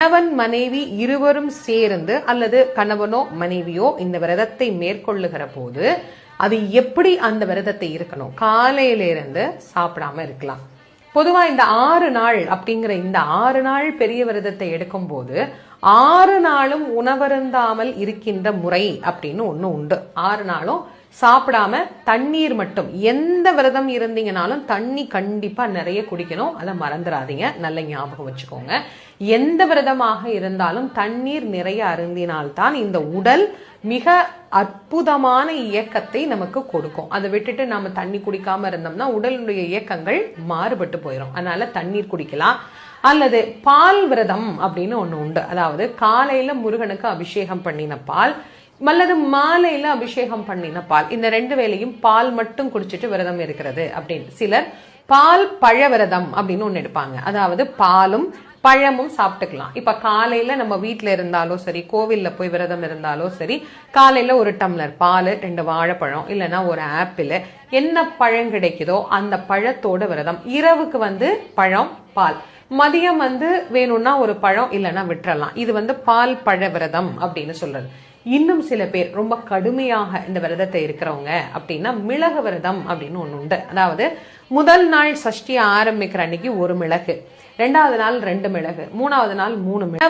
கணவன் மனைவி இருவரும் சேர்ந்து அல்லது கணவனோ மனைவியோ இந்த விரதத்தை மேற்கொள்ளுகிற போது அது எப்படி அந்த விரதத்தை இருக்கணும்? காலையில இருந்து சாப்பிடாம இருக்கலாம். பொதுவா இந்த 6 நாள் அப்படிங்கிற இந்த 6 நாள் பெரிய விரதத்தை எடுக்கும் போது 6 நாளும் உணவருந்தாமல் இருக்கின்ற முறை அப்படின்னு ஒண்ணு உண்டு. 6 நாளும் சாப்பிடாம தண்ணீர் மட்டும். எந்த விரதம் இருந்தீங்கனாலும் தண்ணி கண்டிப்பா நிறைய குடிக்கணும். அதை மறந்துடாதீங்க, நல்ல ஞாபகம் வச்சுக்கோங்க. எந்த விரதமாக இருந்தாலும் தண்ணீர் நிறைய அருந்தினால்தான் இந்த உடல் மிக அற்புதமான இயக்கத்தை நமக்கு கொடுக்கும். அதை விட்டுட்டு நாம தண்ணி குடிக்காம இருந்தோம்னா உடலுடைய இயக்கங்கள் மாறுபட்டு போயிடும். அதனால தண்ணீர் குடிக்கலாம். அல்லது பால் விரதம் அப்படின்னு ஒண்ணு உண்டு. அதாவது காலையில முருகனுக்கு அபிஷேகம் பண்ணின பால் அல்லது மாலையில அபிஷேகம் பண்ணின பால், இந்த 2 வேளையும் பால் மட்டும் குடிச்சிட்டு விரதம் இருக்கிறது அப்படின்னு. சிலர் பால் பழ விரதம் அப்படின்னு ஒண்ணு எடுப்பாங்க. அதாவது பாலும் பழமும் சாப்பிட்டுக்கலாம். இப்ப காலையில நம்ம வீட்டுல இருந்தாலும் சரி, கோவில்ல போய் விரதம் இருந்தாலும் சரி, காலையில ஒரு டம்ளர் பால், 2 வாழைப்பழம் இல்லைன்னா ஒரு ஆப்பிள், என்ன பழம் கிடைக்குதோ அந்த பழத்தோட விரதம். இரவுக்கு பழம் பால், மதியம் வேணும்னா ஒரு பழம் இல்லைன்னா விட்டுறலாம். இது பால் பழ விரதம் அப்படின்னு சொல்றது. இன்னும் சில பேர் ரொம்ப கடுமையாக இந்த விரதத்தை இருக்கிறவங்க அப்படின்னா மிளகு விரதம் அப்படின்னு ஒண்ணு உண்டு. அதாவது முதல் நாள் சஷ்டியை ஆரம்பிக்கிற அன்னைக்கு 1 மிளகு, 2வது நாள் 2 மிளகு, 3வது நாள் 3 மிளகு.